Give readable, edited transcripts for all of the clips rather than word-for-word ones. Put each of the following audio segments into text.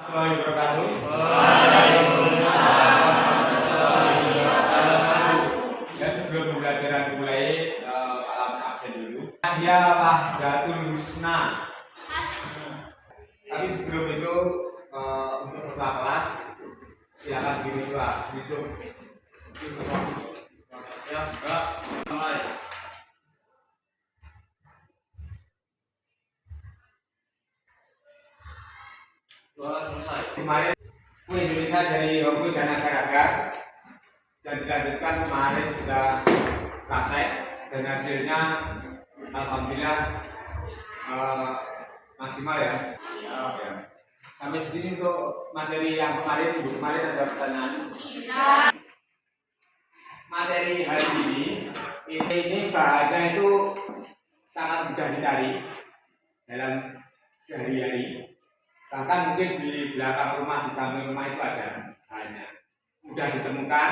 warahmatullahi wabarakatuh. Ya, sebelum pembelajaran dimulai, alamat absen dulu. Dia Wahdatul Husna. Tapi sebelum itu untuk ketua kelas silakan diri dua besok. Ya, enggak. Mulai. Selesai. Kemarin Indonesia dari Hoki dan agar-agar dan dilanjutkan kemarin sudah praktek dan hasilnya alhamdulillah maksimal ya. Ya. Sampai segini untuk materi yang kemarin, minggu kemarin ada pertanyaan. Materi hari ini bahannya itu sangat mudah dicari dalam sehari-hari. Bahkan mungkin di belakang rumah, di samping rumah itu ada bahannya. Mudah ditemukan,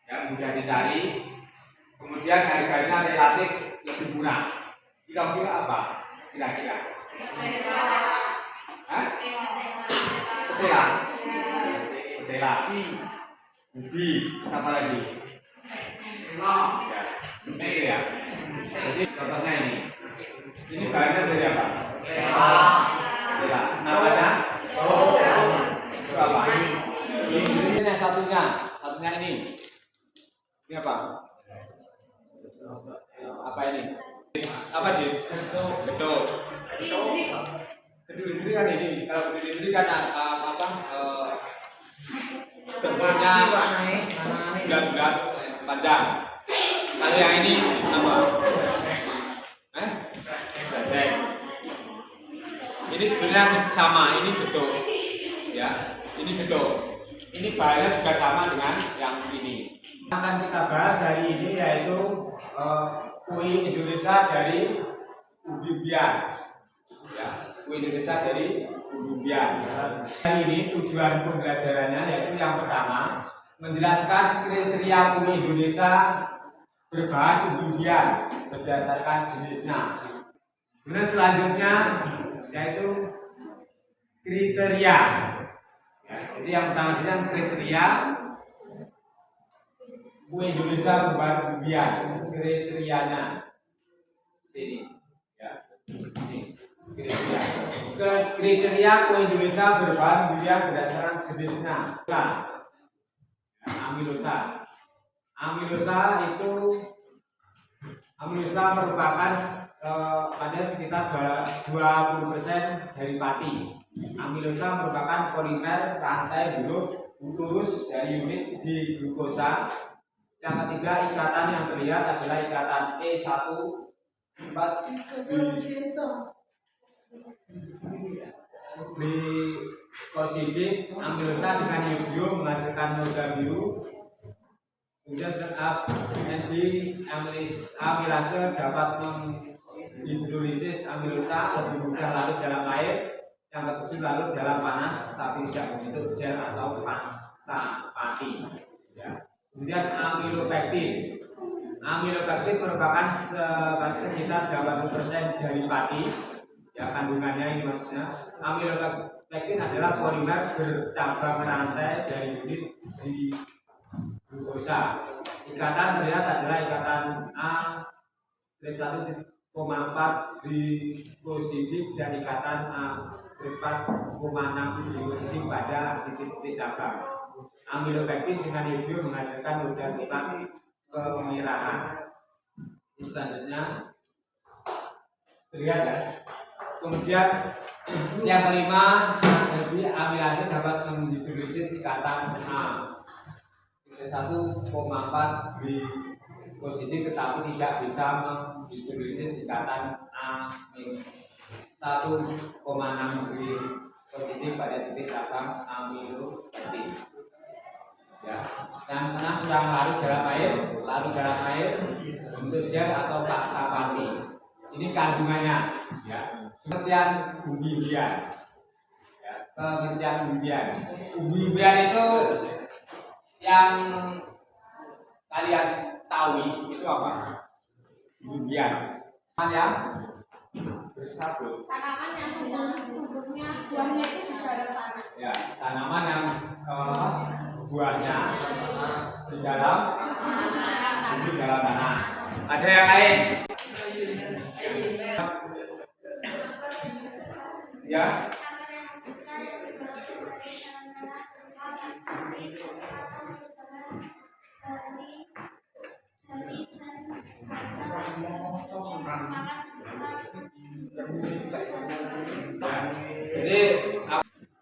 ya, mudah dicari. Kemudian harganya relatif lebih murah. Kira-kira apa? Kira-kira? Ketela. Ketela. Ubi. Siapa lagi? Ya. Ini ya. Jadi contohnya ini. Ini bahannya dari apa? Ketela. Namanya? Itu apa? Ini yang satunya. Satunya ini. Ini apa? Apa ini? Apa sih? Betul. Keduri kan ini. Kalau keduri kan apa? Bentuknya bulat-bulat panjang. Kalau yang ini apa? Banteng. Ini sebenarnya sama. Ini betul. Ya, ini betul. Ini bahannya juga sama dengan yang ini. Akan kita bahas hari ini yaitu kue Indonesia dari umbi-umbian. Ya, kue Indonesia dari umbi-umbian. Hari ini tujuan pembelajarannya yaitu yang pertama menjelaskan kriteria kue Indonesia berbahan umbi-umbian berdasarkan jenisnya. Kemudian selanjutnya yaitu kriteria. Ya, jadi yang pertama adalah kriteria kue Indonesia berbahan umbi-umbian. Kriterianya ini, ya, ini kriteria. Kriteria kue Indonesia berbahan umbi-umbian berdasarkan jenisnya. Amilosa. Amilosa merupakan ada sekitar 20% dari pati. Amilosa merupakan polimer rantai lurus dari unit di glukosa. Yang ketiga, ikatan yang terlihat adalah ikatan E14 glikosidik. Amilosa dengan iodio menghasilkan noda biru. Kemudian zat amilase dapat menghidrolisis amilosa lebih mudah larut dalam air. Yang ketujuh larut dalam panas tapi tidak membentuk gel atau pasta pati. Ya. Kemudian amilopektin. Amilopektin merupakan sekitar 80% dari pati. Ya, kandungannya ini maksudnya. Amilopektin adalah polimer bercabang rantai dari unit di glukosa. Ikatan terlihat adalah ikatan A-1,4 glikosidik dan ikatan A-4,6 glikosidik pada titik cabang. Amilopektin dengan iodio menghasilkan noda tentang kemirahan. Selanjutnya terlihat ya. Kemudian yang kelima, jadi amilase dapat menghidrolisis ikatan A-1,4 glikosidik tetapi tidak bisa menghidrolisis ikatan A-1,6 glikosidik pada titik cabang amilopektin. Ya, yang larut dalam air bentuk gel atau pasta pati. Ini kandungannya. Ya. Pengertian umbi-umbian. Ya, pengertian umbi-umbian. Umbi-umbian itu yang kalian tahu itu apa? Umbi-umbian. Yang bersabut. Tanaman yang bentuknya buahnya itu juga ada tanah. Ya, tanaman yang buahnya di dalam tanah. Ada yang lain? Ya. Jadi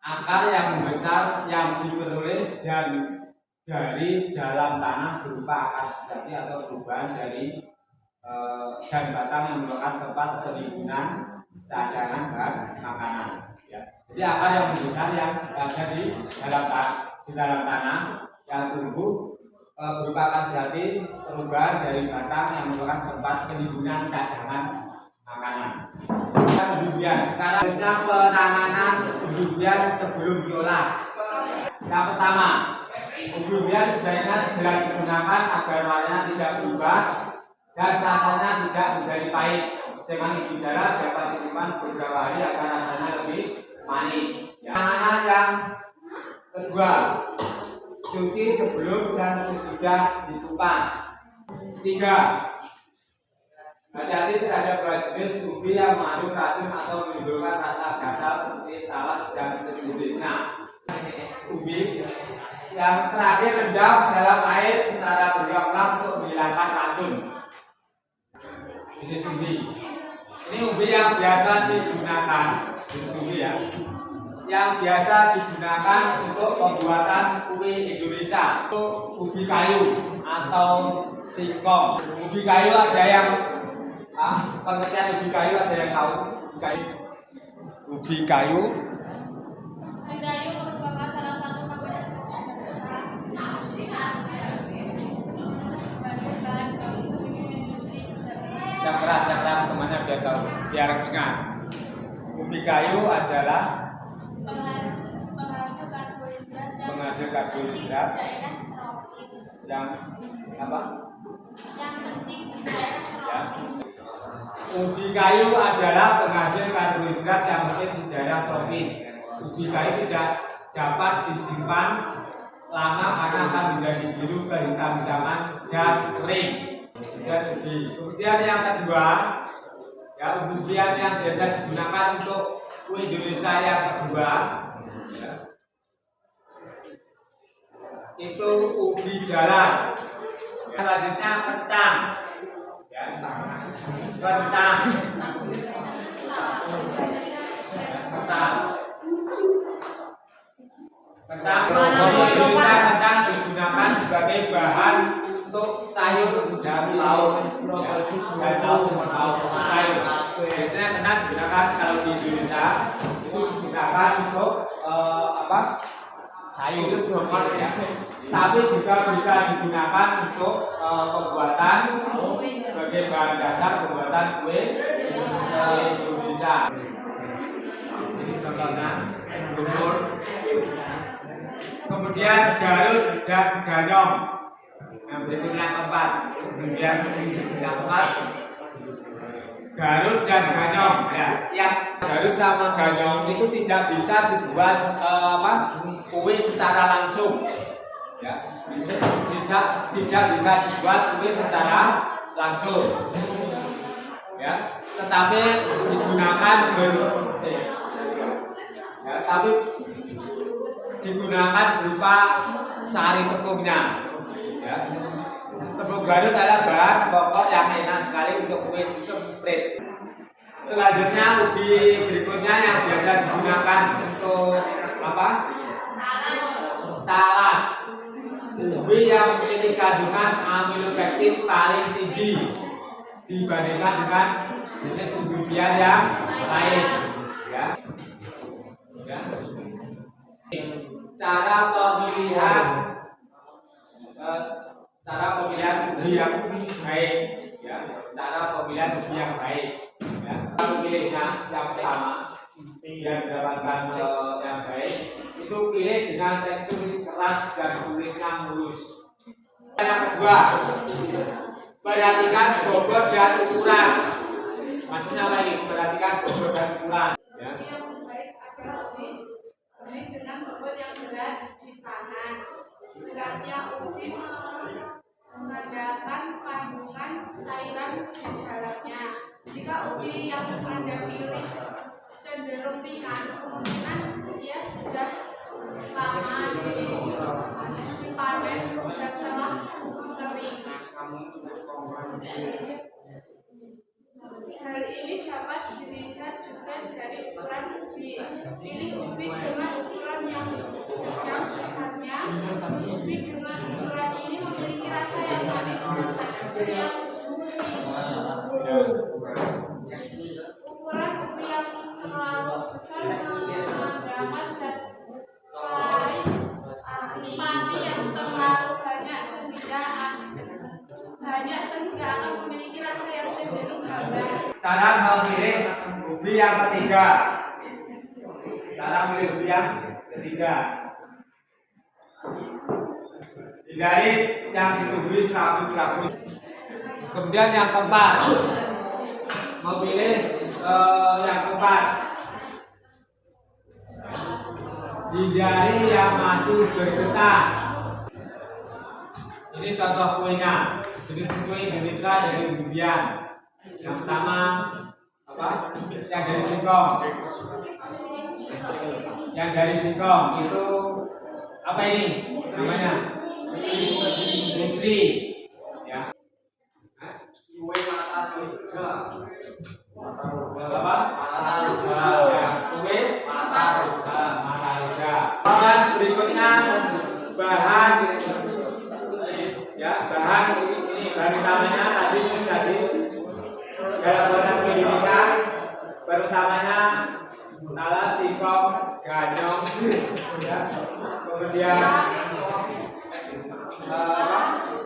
akar yang membesar yang diperoleh dari dalam tanah berupa akar sejati atau perubahan dari dan batang yang merupakan tempat penimbunan cadangan bahan makanan. Ya. Jadi akar yang membesar yang ada di dalam tanah yang tumbuh berupa akar sejati perubahan dari batang yang merupakan tempat penimbunan cadangan makanan. Kemudian sekarang penanganan umbi-umbian sebelum diolah. Yang pertama, umbi-umbian sebaiknya segera digunakan agar warnanya tidak berubah dan rasanya tidak menjadi pahit. Dengan ubi jalar dapat disimpan beberapa hari agar rasanya lebih manis. Penanganan yang kedua, cuci sebelum dan sesudah dikupas. 3. Hati-hati terhadap buah jenis ubi yang mengandung racun atau menimbulkan rasa gatal seperti talas dan sejenisnya. Ubi yang terakhir rendam dalam air secara berulang-ulang untuk menghilangkan racun. Jenis ubi. Ini ubi yang biasa digunakan, jenis ubi ya. Yang biasa digunakan untuk pembuatan kue Indonesia. Untuk ubi kayu atau singkong. Ubi kayu ada yang pengertian ubi kayu ada yang tahu? Ubi kayu merupakan salah satu makanan yang keras temannya biar tahu, biar ingat. Ubi kayu adalah penghasil karbohidrat yang apa? Yang penting di daerah tropis. Ubi kayu adalah penghasil karbohidrat yang penting di daerah tropis. Ubi kayu tidak dapat disimpan lama karena akan menjadi biru, kehitam-hitaman dan kering. Kemudian yang kedua, ya umbi-umbian yang biasa digunakan untuk kue Indonesia yang kedua, ya, itu ubi jalar. Selanjutnya kentang. Ya, kentang. Kentang digunakan sebagai bahan untuk sayur dan lauk, dan lauk sayur. Biasanya kentang digunakan kalau di Indonesia itu digunakan untuk sayur, ya. Tapi juga bisa digunakan untuk pembuatan sebagai bahan dasar pembuatan kue Indonesia. Ini contohnya bubur. Kemudian garut dan ganyong. Yang berikutnya keempat. Kemudian yang keempat, garut dan ganyong. Ya, yang garut sama ganyong itu tidak bisa dibuat kue secara langsung. Ya, tidak bisa dibuat kue secara langsung. Ya, tetapi digunakan digunakan berupa sari tepungnya. Ya. Tepung garut adalah bahan pokok yang enak sekali untuk kue semprit. Selanjutnya ubi berikutnya yang biasa digunakan untuk apa? Talas. Ubi yang memiliki kandungan amilopektin paling tinggi dibandingkan dengan jenis umbi-umbian yang lain. Ya. Ya. Cara pemilihan ubi yang baik, ya. Cara pemilihan ubi yang baik, ya. Pilihnya yang pertama biar mendapatkan yang baik itu pilih dengan tekstur keras dan kulitnya mulus. Yang kedua, perhatikan bobot dan ukuran. Maksudnya apa ini? Perhatikan bobot dan ukuran. Ya. bobot yang berat di tangan. Beratnya ubi menandakan kandungan cairan di dalamnya. Jika ubi yang Anda pilih cenderung ringan, kemungkinan dia sudah lama dipanen dan telah kering. Hal ini dapat dilihat juga dari ukuran ubi. Pilih ubi dengan ukuran yang sedang besarnya. Ubi dengan ukuran ini memiliki rasa yang manis dan tekstur yang ukuran ubi yang terlalu besar menandakan zat pati yang terlalu banyak sehingga akan memiliki rasa yang cenderung hambar. Sekarang memilih ubi yang ketiga. Sekarang pilih ubi yang ketiga. Hindari yang ditumbuhi serabut-serabut. Kemudian yang keempat, memilih yang keempat. Hindari yang masih bergetah. Ini contoh kuenya. Jenis kue Indonesia dari umbi-umbian. Yang pertama apa? Yang dari singkong. Yang dari singkong itu apa ini? Namanya? Putri. Ya. Kue mata ruga. Apa? Mata ruga. Ya. Kue Mata ruga. mata ruga. Kemudian berikutnya bahan ya, bahan ini bahan utamanya tadi dalam buatan kue Indonesia berutamanya talas, singkong, ganyong, ya. Kemudian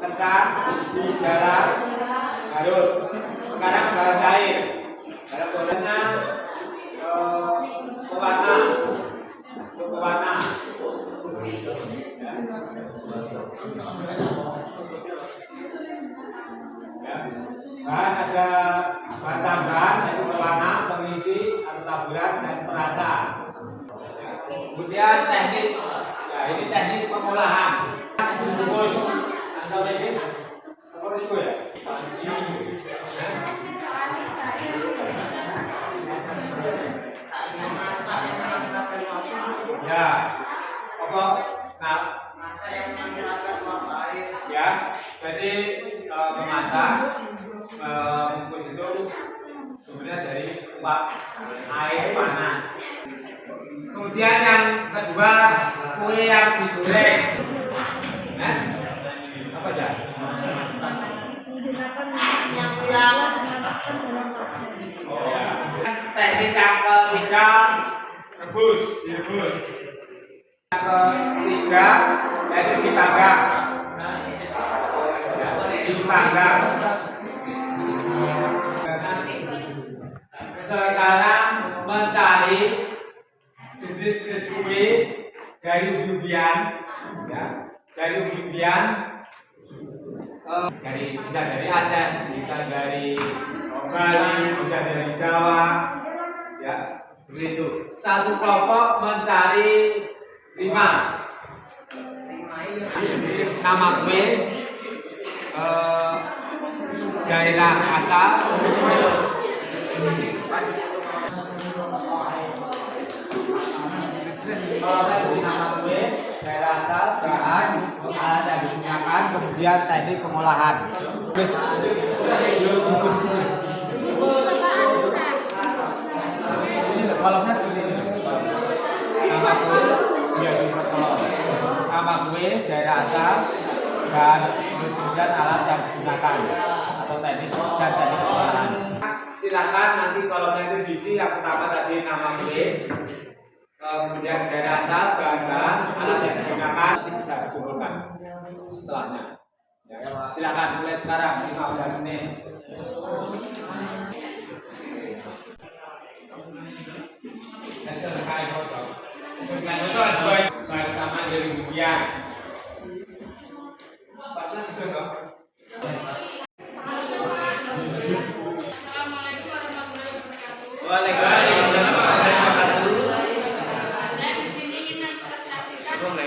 ketan, ubi, jalan, garut. Sekarang bahan cair. Dalam buatannya pewarna, pewarna. Ya. Bahan ada bahan tambahan yaitu pewarna, pengisi atau taburan dan perasa. Ya. Kemudian teknik, ya ini teknik pengolahan. Bungkus atau ini seperti itu ya. Ya, pokok masa yang menggunakan uap air. Ya, jadi memasak bungkus itu sebenarnya dari uap air panas. Kemudian yang kedua, kue yang digoreng. Apa aja? Oh ya. Teknik yang ketiga, direbus. Yang ketiga yaitu dipanggang. Sekarang mencari jenis kue dari umbi-umbian, ya, dari umbi-umbian, bisa dari Aceh, bisa dari Bali, bisa dari Jawa, ya, begitu. Satu kelompok mencari 5 nama kue, daerah asal, nama kue, daerah asal, bahan, alat yang digunakan, kemudian teknik pengolahan. Ini kolomnya seperti ini. Nama kue, nama kue, daerah asal, dan kemudian alat yang digunakan atau teknik dan teknik pengolahan. Silakan nanti kolomnya itu diisi yang pertama tadi nama kue, kemudian daerah asal, bahan-bahan, alat yang digunakan, nanti bisa dikumpulkan setelahnya. Ya, silakan mulai sekarang 15 menit. Selesai foto. Selesai foto ada bahan utama dari umbi-umbian. Pasnya sudah dong. Assalamualaikum warahmatullahi wabarakatuh. Waalaikumsalam warahmatullahi wabarakatuh. Saya di sini ingin mempresentasikan Asal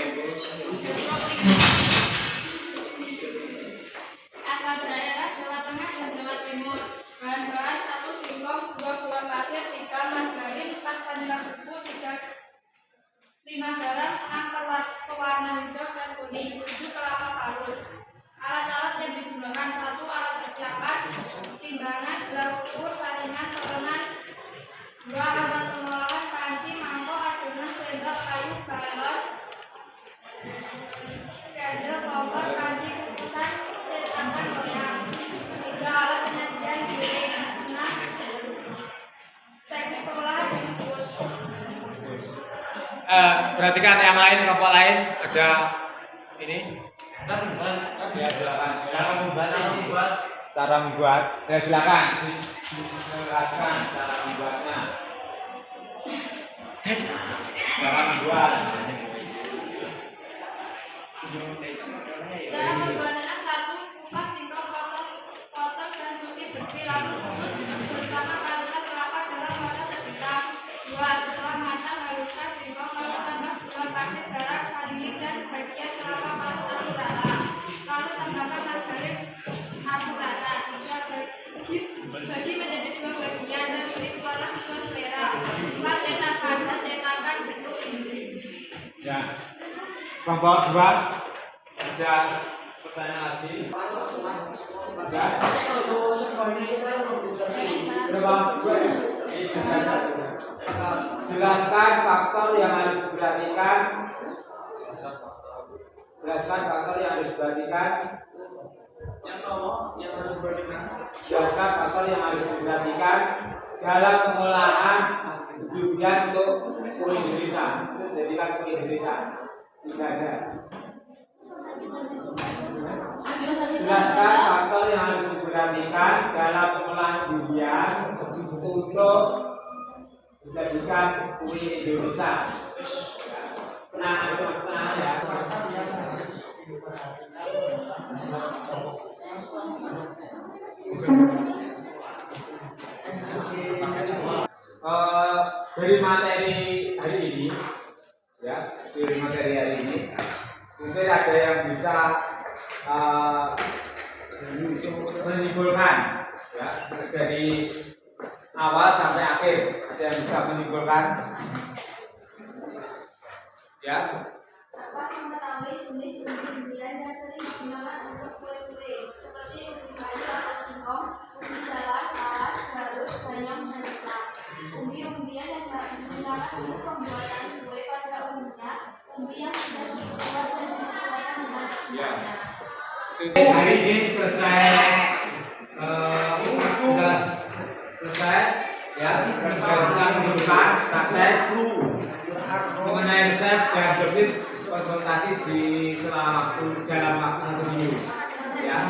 daerah Jawa Tengah dan Jawa Timur. Bahan-bahan 1 singkong, 2 gula pasir, 3 margarin, 4 vanila bubuk, 5 garam, 6 pewarna hijau dan kuning, 7 kelapa parut. Alat-alat yang digunakan: 1 alat persiapan, timbangan, gelas ukur, saringan, tekanan, 2 alat pengolahan, panci, mangkok, adonan, sendok, kayu, balon, cendol, kompor, panci, kukusan, cetakan, loyang. 3 alat penyajian, piring. 6 teknik pengolahan dikukus. Perhatikan yang lain, kelompok lain ada ini. Ya silakan. Cara membuat. Ya silakan. Dijelaskan cara membuatnya. Cara membuat. Cara membuatnya: 1. Kupas singkong, potong dan cuci bersih, lalu rebus bersama parutan kelapa dalam wadah terpisah. 2. Setelah matang, haluskan singkong, lalu tambah gula pasir, garam, vanili, dan bagian kelapa parut aduk rata. Lalu tambahkan margarin, aduk rata. 3. Bagi menjadi 2 bagian dan beri warna sesuai selera. 4. Cetakan bentuk inci. Ya. Kelompok 2 ada pertanyaan lagi. Ada? Jelaskan faktor yang harus diperhatikan. Jelaskan faktor yang harus diperhatikan. Jelaskan faktor yang harus diperhatikan dalam pengolahan durian untuk kue Indonesia. Jadikan kue Indonesia. 3 aja. Jelaskan faktor yang harus diperhatikan dalam pengolahan durian untuk dijadikan kue Indonesia. Nah, itu maksudnya ya. Dari materi hari ini, ya, dari materi hari ini, mungkin ada yang bisa menyimpulkan, ya, dari awal sampai akhir, ada yang bisa menyimpulkan, ya. Dapat mengetahui jenis umbi-umbian yang sering digunakan untuk kue-kue seperti umbi kayu atau singkong, umbi jalar, talas, garut, bayam, dan ketan. Umbi-umbian yang digunakan untuk pembuatan kue pada umumnya, umbi yang sudah dibuat dan disesuaikan dengan ukurannya. Hari ini sudah selesai, ya. Kita menunjukkan praktek mengenai resep dan jobit konsultasi di selama jalan waktu 1 minggu, ya.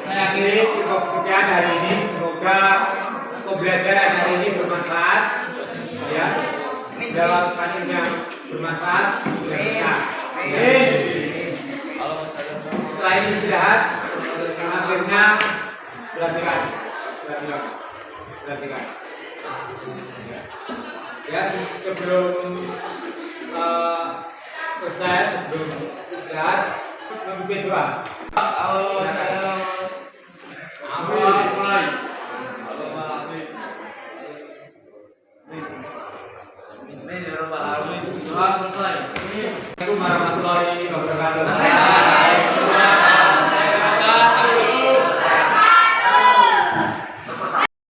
Saya akhiri cukup sekian hari ini. Semoga pembelajaran hari ini bermanfaat, ya. Jawaban yang bermanfaat. Setelah ini istirahat, akhirnya perhatikan. Ya, sebelum selesai, sebelum istirahat, memimpin doa. Allah